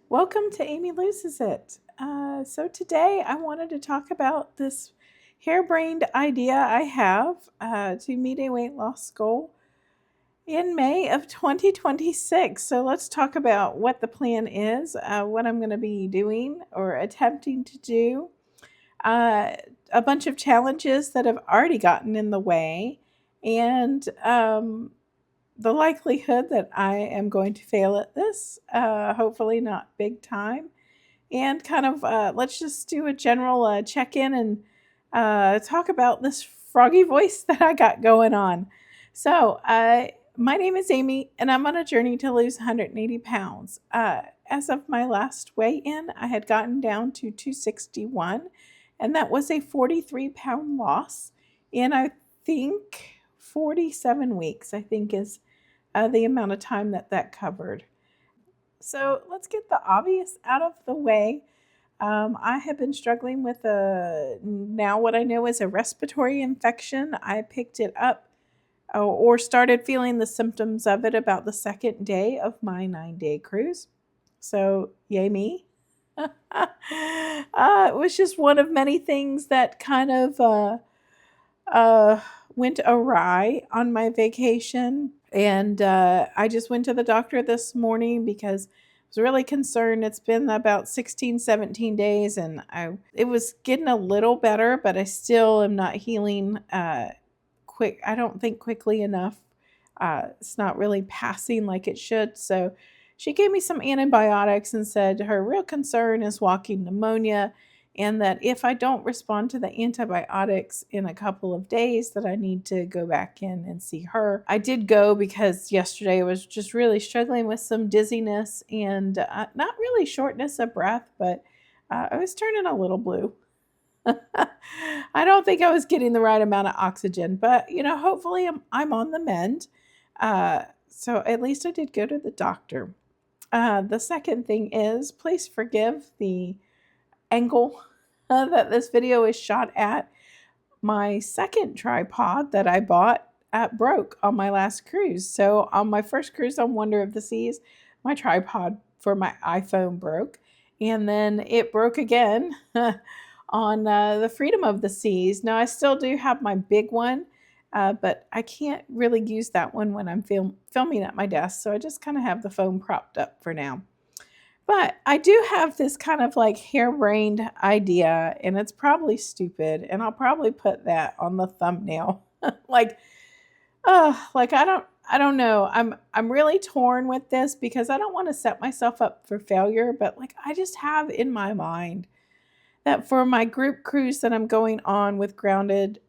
Welcome to Amy Loses It. So today I wanted to talk about this harebrained idea I have to meet a weight loss goal in May of 2026. So let's talk about what the plan is, what I'm going to be doing or attempting to do, uh, a bunch of challenges that have already gotten in the way, and the likelihood that I am going to fail at this, hopefully not big time, and kind of let's just do a general check in and talk about this froggy voice that I got going on. So, my name is Amy, and I'm on a journey to lose 180 pounds. As of my last weigh in, I had gotten down to 261, and that was a 43-pound loss. And I think 47 weeks, I think, is the amount of time that covered. So let's get the obvious out of the way. I have been struggling with now what I know is a respiratory infection. I picked it up or started feeling the symptoms of it about the second day of my 9-day cruise. So, yay me. It was just one of many things that kind of went awry on my vacation. And I just went to the doctor this morning because I was really concerned. It's been about 16, 17 days, and it was getting a little better, but I still am not healing quick. I don't think quickly enough. It's not really passing like it should. So she gave me some antibiotics and said her real concern is walking pneumonia, and that if I don't respond to the antibiotics in a couple of days, that I need to go back in and see her. I did go because yesterday I was just really struggling with some dizziness and not really shortness of breath, but I was turning a little blue. I don't think I was getting the right amount of oxygen, but hopefully I'm on the mend. So at least I did go to the doctor. The second thing is, please forgive the angle that this video is shot at. My second tripod that I bought broke on my last cruise. So on my first cruise on Wonder of the Seas, my tripod for my iPhone broke, and then it broke again on the Freedom of the Seas. Now I still do have my big one, but I can't really use that one when I'm filming at my desk. So I just kind of have the phone propped up for now. But I do have this kind of like harebrained idea, and it's probably stupid, and I'll probably put that on the thumbnail. like, like I don't know. I'm really torn with this because I don't want to set myself up for failure, but like I just have in my mind that for my group cruise that I'm going on with Grounded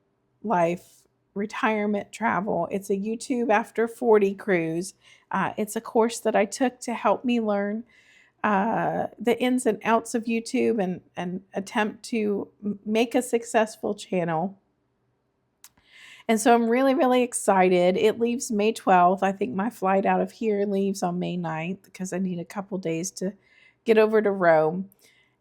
Life Retirement Travel, it's a YouTube After 40 cruise. It's a course that I took to help me learn the ins and outs of YouTube and attempt to make a successful channel. And so I'm really, really excited. It leaves May 12th. I think my flight out of here leaves on May 9th because I need a couple days to get over to Rome.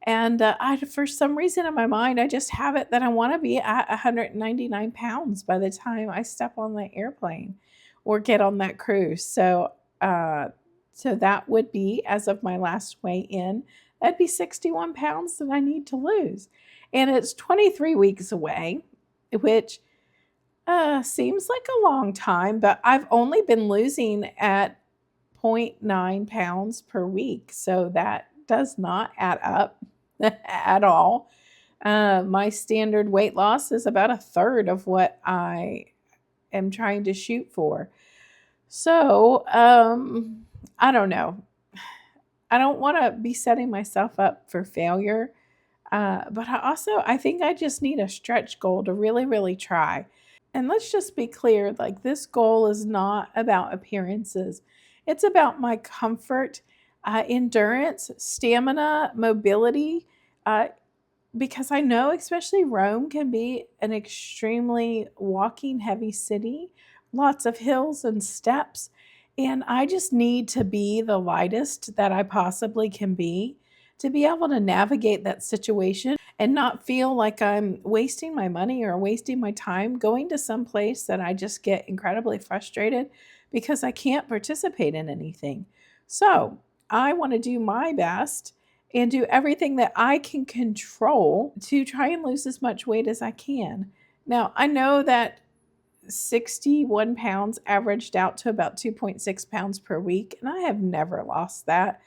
And for some reason in my mind, I just have it that I want to be at 199 pounds by the time I step on the airplane or get on that cruise. So that would be, as of my last weigh in, that'd be 61 pounds that I need to lose. And it's 23 weeks away, which seems like a long time, but I've only been losing at 0.9 pounds per week. So that does not add up at all. My standard weight loss is about a third of what I am trying to shoot for. So, I don't know. I don't want to be setting myself up for failure. But I think I just need a stretch goal to really, really try. And let's just be clear, like this goal is not about appearances. It's about my comfort, endurance, stamina, mobility, because I know especially Rome can be an extremely walking heavy city, lots of hills and steps. And I just need to be the lightest that I possibly can be to be able to navigate that situation and not feel like I'm wasting my money or wasting my time going to some place that I just get incredibly frustrated because I can't participate in anything. So I want to do my best and do everything that I can control to try and lose as much weight as I can. Now, I know that 61 pounds averaged out to about 2.6 pounds per week, and I have never lost that.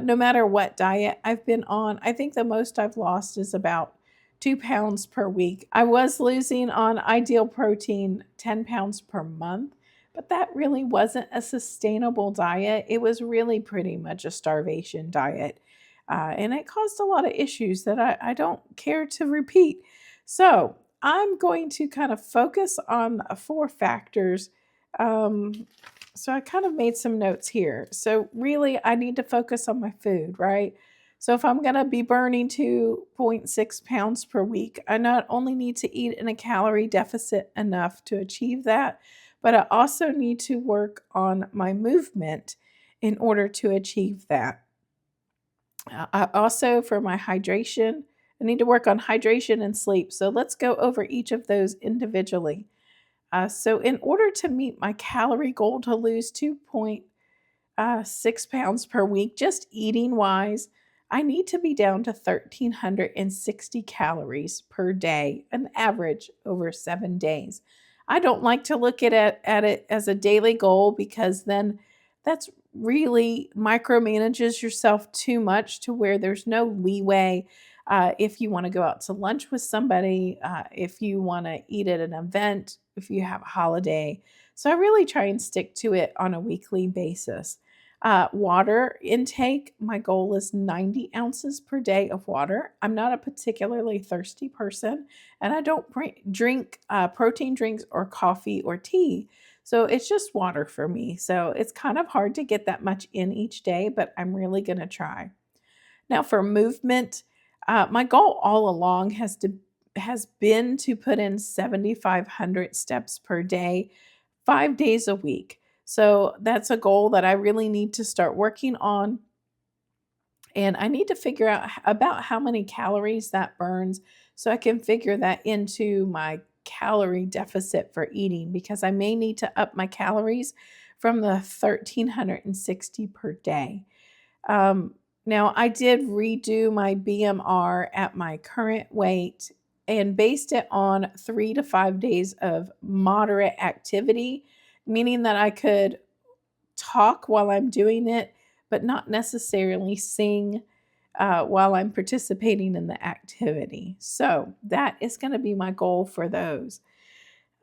No matter what diet I've been on, I think the most I've lost is about 2 pounds per week. I was losing on Ideal Protein 10 pounds per month, but that really wasn't a sustainable diet. It was really pretty much a starvation diet. And it caused a lot of issues that I don't care to repeat. So I'm going to kind of focus on four factors. So I kind of made some notes here. So really, I need to focus on my food, right? So if I'm going to be burning 2.6 pounds per week, I not only need to eat in a calorie deficit enough to achieve that, but I also need to work on my movement in order to achieve that. I also, for my hydration, I need to work on hydration and sleep. So let's go over each of those individually. So, in order to meet my calorie goal to lose 2.6 pounds per week, just eating wise, I need to be down to 1,360 calories per day, an average over 7 days. I don't like to look at it as a daily goal because then that's really micromanages yourself too much to where there's no leeway. If you want to go out to lunch with somebody, if you want to eat at an event, if you have a holiday. So I really try and stick to it on a weekly basis. Water intake, my goal is 90 ounces per day of water. I'm not a particularly thirsty person, and I don't drink protein drinks or coffee or tea. So it's just water for me. So it's kind of hard to get that much in each day, but I'm really going to try. Now, for movement, my goal all along has been to put in 7,500 steps per day, 5 days a week. So that's a goal that I really need to start working on. And I need to figure out about how many calories that burns so I can figure that into my calorie deficit for eating because I may need to up my calories from the 1,360 per day. Um, Now, I did redo my BMR at my current weight and based it on 3 to 5 days of moderate activity, meaning that I could talk while I'm doing it, but not necessarily sing while I'm participating in the activity. So that is going to be my goal for those.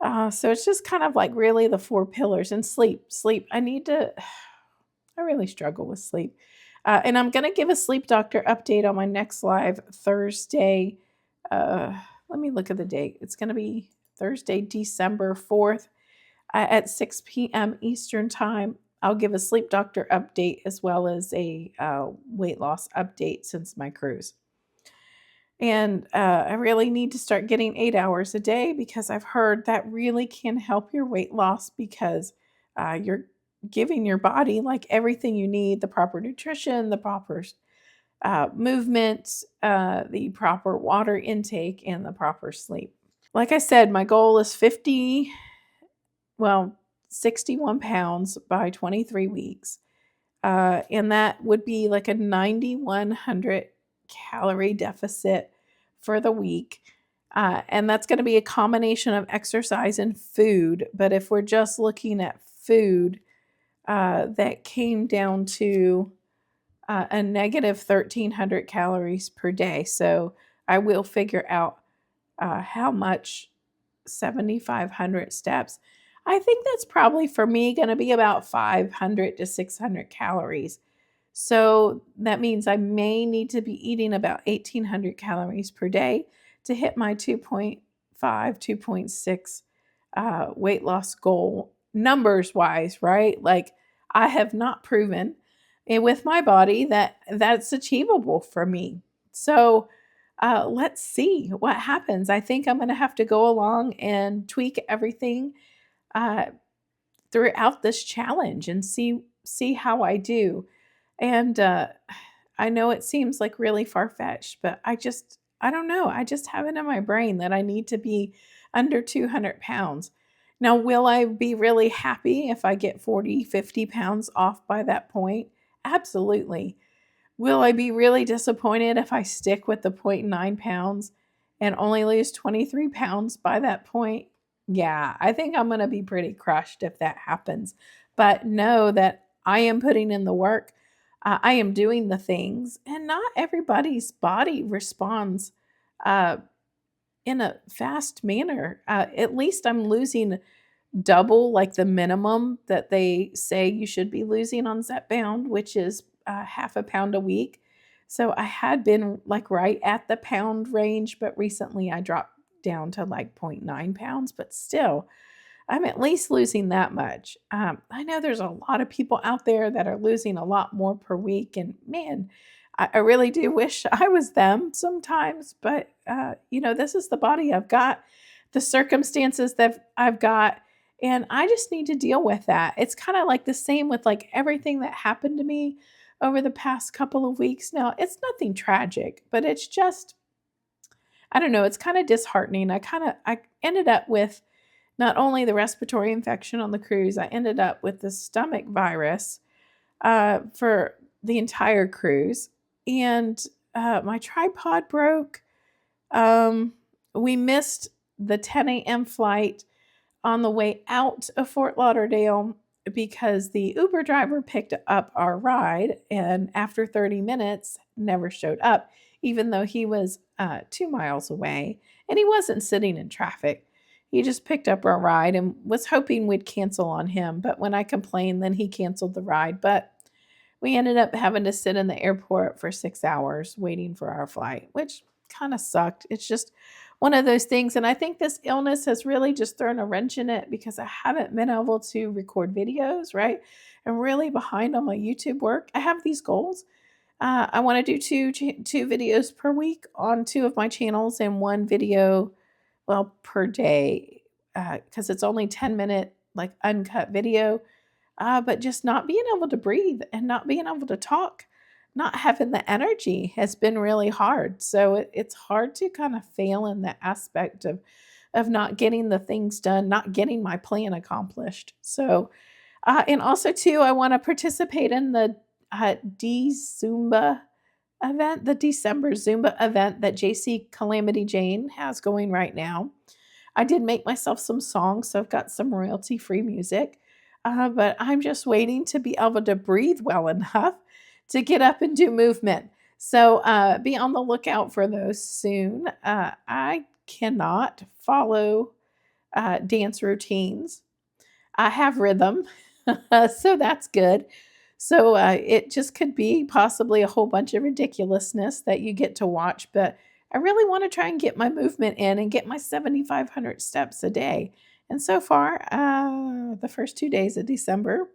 So it's just kind of like really the four pillars and sleep. Sleep, I really struggle with sleep. And I'm going to give a sleep doctor update on my next live Thursday. Let me look at the date. It's going to be Thursday, December 4th at 6 p.m. Eastern Time. I'll give a sleep doctor update as well as a weight loss update since my cruise. And I really need to start getting 8 hours a day because I've heard that really can help your weight loss because you're giving your body like everything you need, the proper nutrition, the proper movement, the proper water intake, and the proper sleep. Like I said, my goal is 61 pounds by 23 weeks. And that would be like a 9,100 calorie deficit for the week. And that's going to be a combination of exercise and food. But if we're just looking at food, that came down to a negative 1,300 calories per day. So I will figure out how much 7,500 steps. I think that's probably for me going to be about 500 to 600 calories. So that means I may need to be eating about 1,800 calories per day to hit my 2.5, 2.6 weight loss goal numbers wise, right? Like I have not proven with my body that that's achievable for me. So let's see what happens. I think I'm going to have to go along and tweak everything uh, throughout this challenge and see how I do. And I know it seems like really far fetched, but I don't know. I just have it in my brain that I need to be under 200 pounds. Now, will I be really happy if I get 40, 50 pounds off by that point? Absolutely. Will I be really disappointed if I stick with the 0.9 pounds and only lose 23 pounds by that point? Yeah, I think I'm going to be pretty crushed if that happens. But know that I am putting in the work. I am doing the things, and not everybody's body responds uh, in a fast manner. At least I'm losing double like the minimum that they say you should be losing on Zepbound, which is half a pound a week. So I had been like right at the pound range, but recently I dropped down to like 0.9 pounds, but still I'm at least losing that much. I know there's a lot of people out there that are losing a lot more per week, and man, I really do wish I was them sometimes. But this is the body I've got, the circumstances that I've got, and I just need to deal with that. It's kind of like the same with like everything that happened to me over the past couple of weeks. Now, it's nothing tragic, but it's just I don't know. It's kind of disheartening. I ended up with not only the respiratory infection on the cruise, I ended up with the stomach virus for the entire cruise. And my tripod broke. We missed the 10 a.m. flight on the way out of Fort Lauderdale because the Uber driver picked up our ride and after 30 minutes never showed up, even though he was 2 miles away and he wasn't sitting in traffic. He just picked up our ride and was hoping we'd cancel on him. But when I complained, then he canceled the ride. But we ended up having to sit in the airport for 6 hours waiting for our flight, which kind of sucked. It's just one of those things. And I think this illness has really just thrown a wrench in it because I haven't been able to record videos, right? I'm really behind on my YouTube work. I have these goals. I want to do two videos per week on two of my channels and one video, well, per day, because it's only 10-minute like uncut video. But just not being able to breathe and not being able to talk, not having the energy has been really hard. So it's hard to kind of fail in the aspect of not getting the things done, not getting my plan accomplished. So, and also too, I want to participate in the Zumba event, the December Zumba event that JC Calamity Jane has going right now. I did make myself some songs, so I've got some royalty free music. But I'm just waiting to be able to breathe well enough to get up and do movement. So be on the lookout for those soon. I cannot follow dance routines. I have rhythm, so that's good. So it just could be possibly a whole bunch of ridiculousness that you get to watch, but I really want to try and get my movement in and get my 7,500 steps a day. And so far, the first 2 days of December,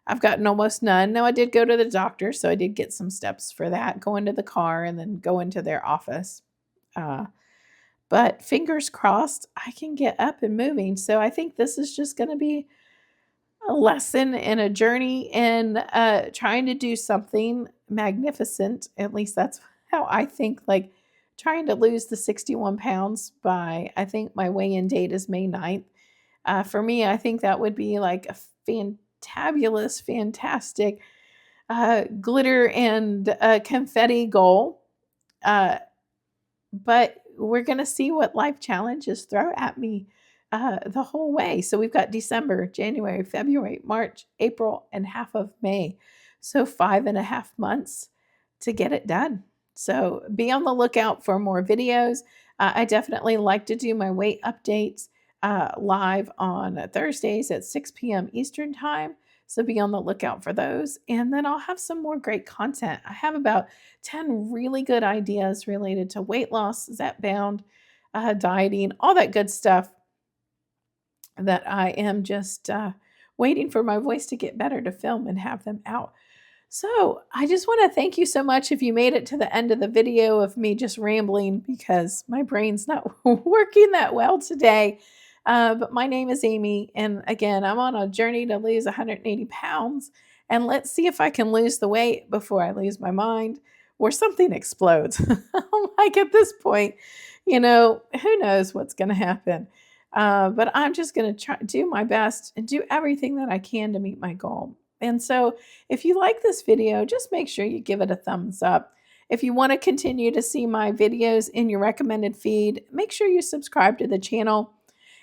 I've gotten almost none. Now, I did go to the doctor, so I did get some steps for that, go into the car and then go into their office. Uh, but fingers crossed, I can get up and moving. So I think this is just going to be a lesson and a journey in trying to do something magnificent. At least that's how I think, like trying to lose the 61 pounds by, I think my weigh-in date is May 9th. For me, I think that would be like a fantabulous, fantastic glitter and confetti goal. But we're going to see what life challenges throw at me the whole way. So we've got December, January, February, March, April, and half of May. So 5.5 months to get it done. So be on the lookout for more videos. I definitely like to do my weight updates live on Thursdays at 6 p.m. Eastern Time. So be on the lookout for those. And then I'll have some more great content. I have about 10 really good ideas related to weight loss, Zepbound, dieting, all that good stuff that I am just waiting for my voice to get better to film and have them out. So I just want to thank you so much if you made it to the end of the video of me just rambling because my brain's not working that well today. But my name is Amy. And again, I'm on a journey to lose 180 pounds. And let's see if I can lose the weight before I lose my mind or something explodes. Like at this point, who knows what's going to happen. But I'm just going to try do my best and do everything that I can to meet my goal. And so if you like this video, just make sure you give it a thumbs up. If you want to continue to see my videos in your recommended feed, make sure you subscribe to the channel.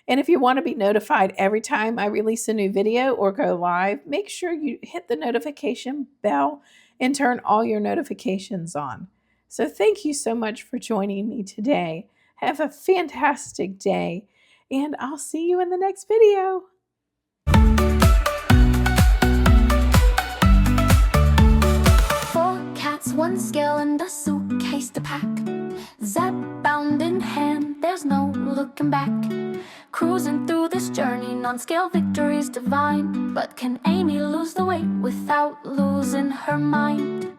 And if you want to be notified every time I release a new video or go live, make sure you hit the notification bell and turn all your notifications on. So thank you so much for joining me today. Have a fantastic day, and I'll see you in the next video. 1 scale and a suitcase to pack. Zepbound in hand, there's no looking back. Cruising through this journey, non-scale victories divine. But can Amy lose the weight without losing her mind?